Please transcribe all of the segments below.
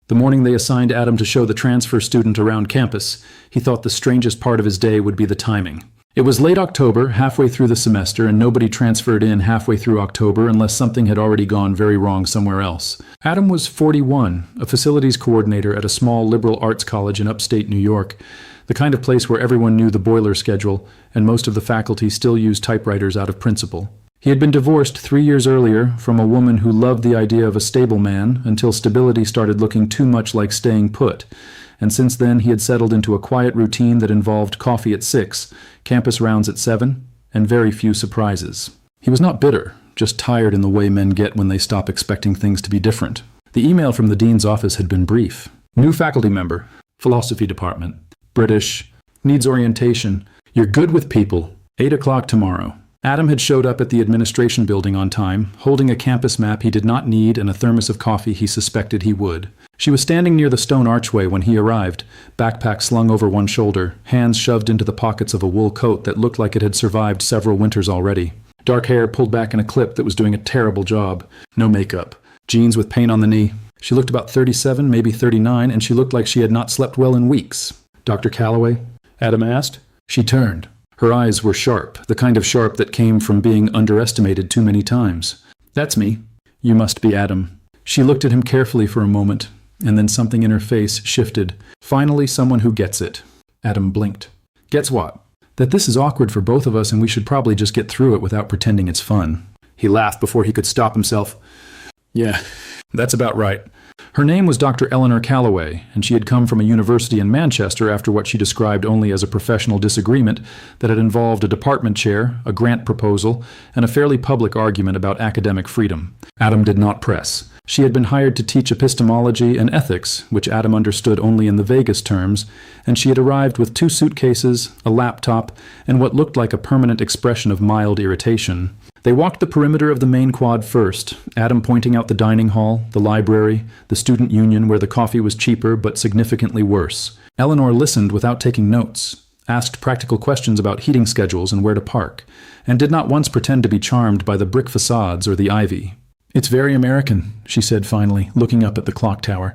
The morning they assigned Adam to show the transfer student around campus, he thought the strangest part of his day would be the timing. It was late October, halfway through the semester, and nobody transferred in halfway through October unless something had already gone very wrong somewhere else. Adam was 41, a facilities coordinator at a small liberal arts college in upstate New York, the kind of place where everyone knew the boiler schedule, and most of the faculty still used typewriters out of principle. He had been divorced 3 years earlier from a woman who loved the idea of a stable man until stability started looking too much like staying put, and since then he had settled into a quiet routine that involved coffee at 6, campus rounds at 7, and very few surprises. He was not bitter, just tired in the way men get when they stop expecting things to be different. The email from the dean's office had been brief. New faculty member, philosophy department, British, needs orientation, you're good with people, 8 o'clock tomorrow. Adam had showed up at the administration building on time, holding a campus map he did not need and a thermos of coffee he suspected he would. She was standing near the stone archway when he arrived, backpack slung over one shoulder, hands shoved into the pockets of a wool coat that looked like it had survived several winters already. Dark hair pulled back in a clip that was doing a terrible job. No makeup. Jeans with paint on the knee. She looked about 37, maybe 39, and she looked like she had not slept well in weeks. "Dr. Calloway?" Adam asked. She turned. Her eyes were sharp, the kind of sharp that came from being underestimated too many times. "That's me. You must be Adam." She looked at him carefully for a moment, and then something in her face shifted. Finally, someone who gets it. Adam blinked. "Gets what?" "That this is awkward for both of us and we should probably just get through it without pretending it's fun." He laughed before he could stop himself. "Yeah, that's about right." Her name was Dr. Eleanor Calloway, and she had come from a university in Manchester after what she described only as a professional disagreement that had involved a department chair, a grant proposal, and a fairly public argument about academic freedom. Adam did not press. She had been hired to teach epistemology and ethics, which Adam understood only in the vaguest terms, and she had arrived with 2 suitcases, a laptop, and what looked like a permanent expression of mild irritation. They walked the perimeter of the main quad first, Adam pointing out the dining hall, the library, the student union where the coffee was cheaper but significantly worse. Eleanor listened without taking notes, asked practical questions about heating schedules and where to park, and did not once pretend to be charmed by the brick facades or the ivy. "It's very American," she said finally, looking up at the clock tower.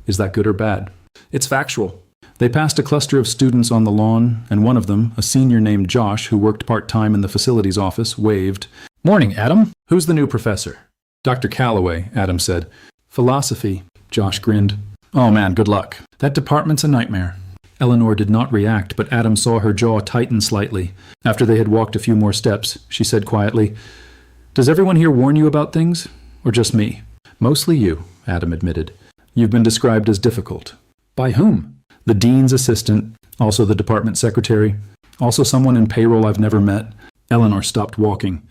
"Is that good or bad?" "It's factual." They passed a cluster of students on the lawn, and one of them, a senior named Josh who worked part-time in the facilities office, waved. "Morning, Adam. Who's the new professor?" "Dr. Calloway," Adam said. "Philosophy." Josh grinned. "Oh man, good luck. That department's a nightmare." Eleanor did not react, but Adam saw her jaw tighten slightly. After they had walked a few more steps, she said quietly, "Does everyone here warn you about things? Or just me?" "Mostly you," Adam admitted. "You've been described as difficult." "By whom?" "The dean's assistant, also the department secretary, also someone in payroll I've never met." Eleanor stopped walking.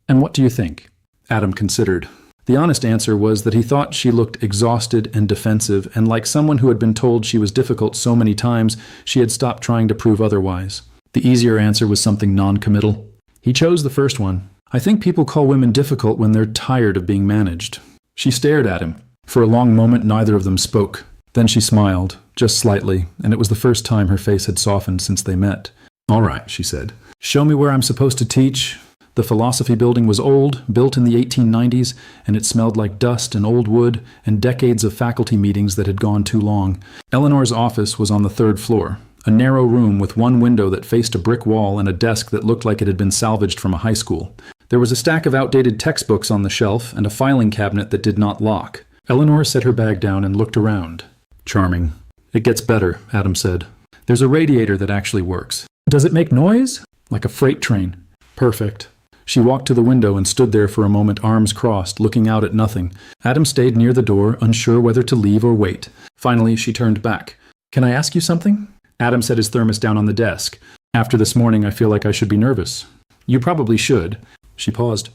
"And what do you think?" Adam considered. The honest answer was that he thought she looked exhausted and defensive, and like someone who had been told she was difficult so many times, she had stopped trying to prove otherwise. The easier answer was something non-committal. He chose the first one. "I think people call women difficult when they're tired of being managed." She stared at him. For a long moment, neither of them spoke. Then she smiled, just slightly, and it was the first time her face had softened since they met. "All right," she said. "Show me where I'm supposed to teach." The philosophy building was old, built in the 1890s, and it smelled like dust and old wood and decades of faculty meetings that had gone too long. Eleanor's office was on the 3rd floor, a narrow room with one window that faced a brick wall and a desk that looked like it had been salvaged from a high school. There was a stack of outdated textbooks on the shelf and a filing cabinet that did not lock. Eleanor set her bag down and looked around. "Charming." "It gets better," Adam said. "There's a radiator that actually works." "Does it make noise?" "Like a freight train." "Perfect." She walked to the window and stood there for a moment, arms crossed, looking out at nothing. Adam stayed near the door, unsure whether to leave or wait. Finally, she turned back. "Can I ask you something?" Adam set his thermos down on the desk. "After this morning, I feel like I should be nervous." "You probably should." She paused.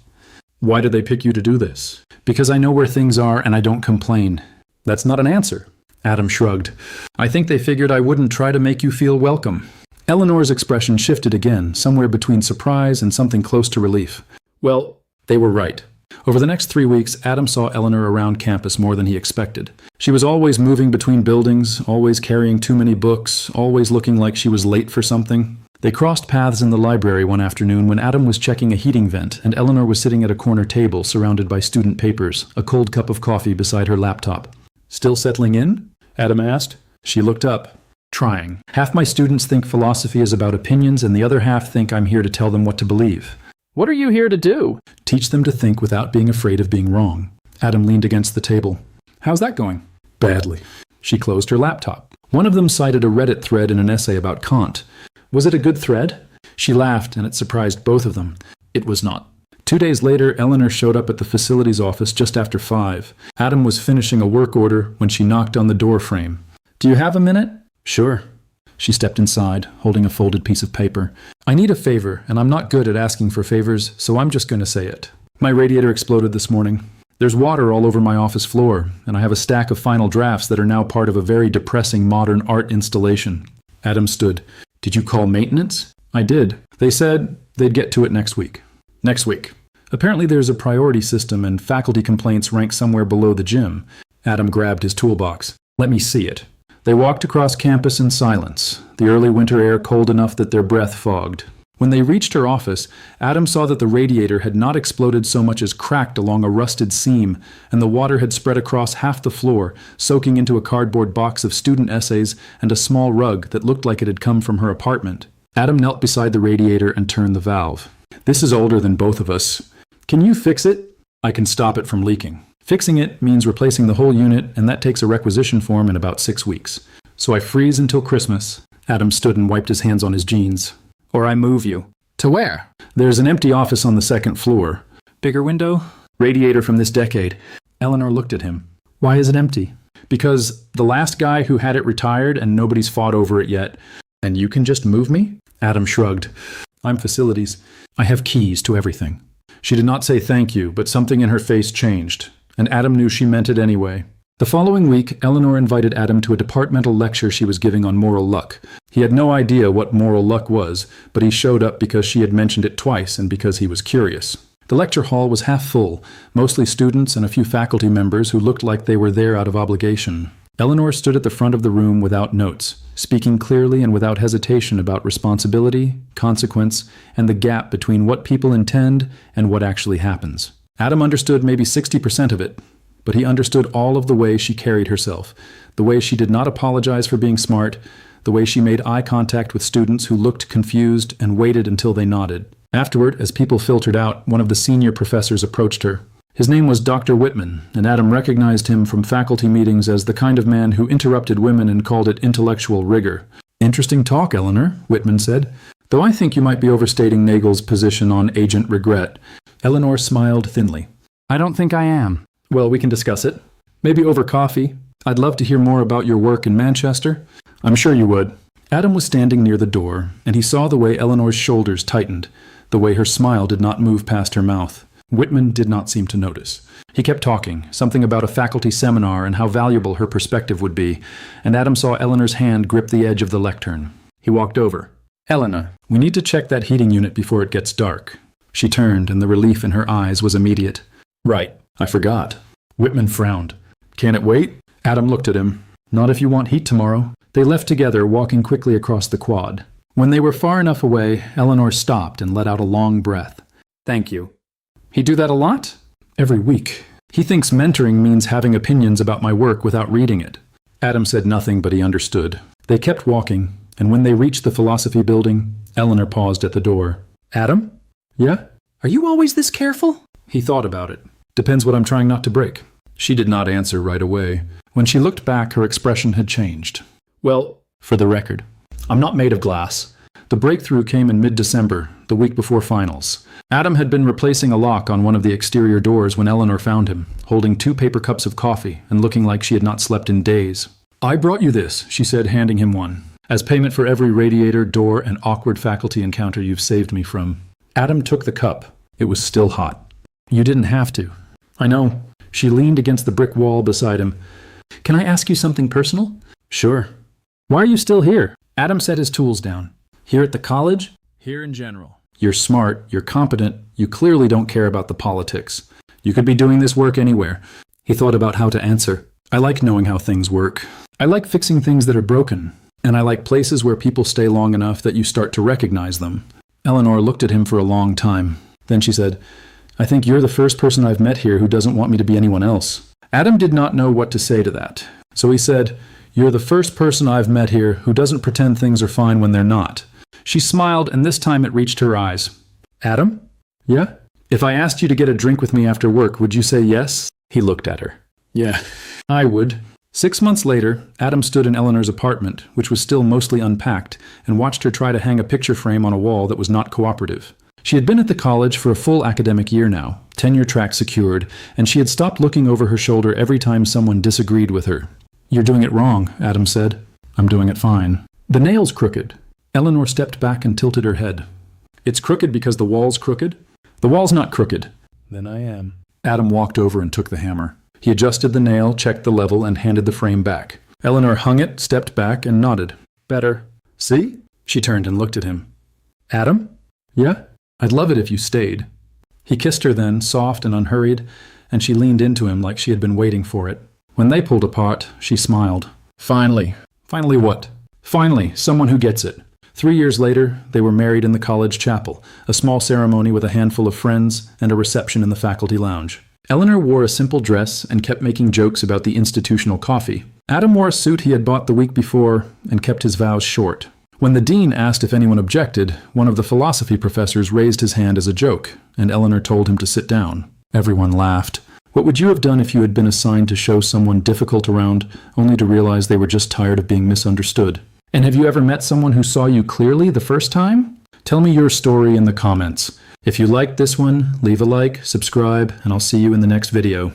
"Why did they pick you to do this?" "Because I know where things are and I don't complain." "That's not an answer." Adam shrugged. "I think they figured I wouldn't try to make you feel welcome." Eleanor's expression shifted again, somewhere between surprise and something close to relief. "Well, they were right." Over the next 3 weeks, Adam saw Eleanor around campus more than he expected. She was always moving between buildings, always carrying too many books, always looking like she was late for something. They crossed paths in the library one afternoon when Adam was checking a heating vent and Eleanor was sitting at a corner table surrounded by student papers, a cold cup of coffee beside her laptop. "Still settling in?" Adam asked. She looked up, trying. Half my students think philosophy is about opinions, and the other half think I'm here to tell them what to believe. What are you here to do? Teach them to think without being afraid of being wrong. Adam leaned against the table. How's that going? Badly. She closed her laptop. One of them cited a Reddit thread in an essay about Kant. Was it a good thread? She laughed, and it surprised both of them. It was not. 2 days later, Eleanor showed up at the facilities office just after 5. Adam was finishing a work order when she knocked on the door frame. Do you have a minute? Sure. She stepped inside, holding a folded piece of paper. I need a favor, and I'm not good at asking for favors, so I'm just going to say it. My radiator exploded this morning. There's water all over my office floor, and I have a stack of final drafts that are now part of a very depressing modern art installation. Adam stood. Did you call maintenance? I did. They said they'd get to it next week. Next week. Apparently there's a priority system, and faculty complaints rank somewhere below the gym. Adam grabbed his toolbox. Let me see it. They walked across campus in silence, the early winter air cold enough that their breath fogged. When they reached her office, Adam saw that the radiator had not exploded so much as cracked along a rusted seam, and the water had spread across half the floor, soaking into a cardboard box of student essays and a small rug that looked like it had come from her apartment. Adam knelt beside the radiator and turned the valve. This is older than both of us. Can you fix it? I can stop it from leaking. Fixing it means replacing the whole unit, and that takes a requisition form in about 6 weeks. So I freeze until Christmas. Adam stood and wiped his hands on his jeans. Or I move you. To where? There's an empty office on the 2nd floor. Bigger window? Radiator from this decade. Eleanor looked at him. Why is it empty? Because the last guy who had it retired and nobody's fought over it yet. And you can just move me? Adam shrugged. I'm facilities. I have keys to everything. She did not say thank you, but something in her face changed, and Adam knew she meant it anyway. The following week, Eleanor invited Adam to a departmental lecture she was giving on moral luck. He had no idea what moral luck was, but he showed up because she had mentioned it twice and because he was curious. The lecture hall was half full, mostly students and a few faculty members who looked like they were there out of obligation. Eleanor stood at the front of the room without notes, speaking clearly and without hesitation about responsibility, consequence, and the gap between what people intend and what actually happens. Adam understood maybe 60% of it, but he understood all of the way she carried herself, the way she did not apologize for being smart, the way she made eye contact with students who looked confused and waited until they nodded. Afterward, as people filtered out, one of the senior professors approached her. His name was Dr. Whitman, and Adam recognized him from faculty meetings as the kind of man who interrupted women and called it intellectual rigor. Interesting talk, Eleanor, Whitman said, though I think you might be overstating Nagel's position on agent regret. Eleanor smiled thinly. I don't think I am. Well, we can discuss it. Maybe over coffee. I'd love to hear more about your work in Manchester. I'm sure you would. Adam was standing near the door, and he saw the way Eleanor's shoulders tightened, the way her smile did not move past her mouth. Whitman did not seem to notice. He kept talking, something about a faculty seminar and how valuable her perspective would be, and Adam saw Eleanor's hand grip the edge of the lectern. He walked over. Eleanor, we need to check that heating unit before it gets dark. She turned, and the relief in her eyes was immediate. Right, I forgot. Whitman frowned. Can it wait? Adam looked at him. Not if you want heat tomorrow. They left together, walking quickly across the quad. When they were far enough away, Eleanor stopped and let out a long breath. Thank you. He do that a lot? Every week. He thinks mentoring means having opinions about my work without reading it. Adam said nothing, but he understood. They kept walking, and when they reached the philosophy building, Eleanor paused at the door. Adam? Yeah? Are you always this careful? He thought about it. Depends what I'm trying not to break. She did not answer right away. When she looked back, her expression had changed. Well, for the record, I'm not made of glass. The breakthrough came in mid-December, the week before finals. Adam had been replacing a lock on one of the exterior doors when Eleanor found him, holding 2 paper cups of coffee and looking like she had not slept in days. I brought you this, she said, handing him one, as payment for every radiator, door, and awkward faculty encounter you've saved me from. Adam took the cup. It was still hot. You didn't have to. I know. She leaned against the brick wall beside him. Can I ask you something personal? Sure. Why are you still here? Adam set his tools down. Here at the college? Here in general. You're smart, you're competent, you clearly don't care about the politics. You could be doing this work anywhere. He thought about how to answer. I like knowing how things work. I like fixing things that are broken. And I like places where people stay long enough that you start to recognize them. Eleanor looked at him for a long time. Then she said, I think you're the first person I've met here who doesn't want me to be anyone else. Adam did not know what to say to that. So he said, You're the first person I've met here who doesn't pretend things are fine when they're not. She smiled, and this time it reached her eyes. Adam? Yeah? If I asked you to get a drink with me after work, would you say yes? He looked at her. Yeah, I would. 6 months later, Adam stood in Eleanor's apartment, which was still mostly unpacked, and watched her try to hang a picture frame on a wall that was not cooperative. She had been at the college for a full academic year now, tenure track secured, and she had stopped looking over her shoulder every time someone disagreed with her. You're doing it wrong, Adam said. I'm doing it fine. The nail's crooked. Eleanor stepped back and tilted her head. It's crooked because the wall's crooked? The wall's not crooked. Then I am. Adam walked over and took the hammer. He adjusted the nail, checked the level, and handed the frame back. Eleanor hung it, stepped back, and nodded. Better. See? She turned and looked at him. Adam? Yeah? I'd love it if you stayed. He kissed her then, soft and unhurried, and she leaned into him like she had been waiting for it. When they pulled apart, she smiled. Finally. Finally what? Finally, someone who gets it. 3 years later, they were married in the college chapel, a small ceremony with a handful of friends, and a reception in the faculty lounge. Eleanor wore a simple dress and kept making jokes about the institutional coffee. Adam wore a suit he had bought the week before and kept his vows short. When the dean asked if anyone objected, one of the philosophy professors raised his hand as a joke, and Eleanor told him to sit down. Everyone laughed. What would you have done if you had been assigned to show someone difficult around, only to realize they were just tired of being misunderstood? And have you ever met someone who saw you clearly the first time? Tell me your story in the comments. If you liked this one, leave a like, subscribe, and I'll see you in the next video.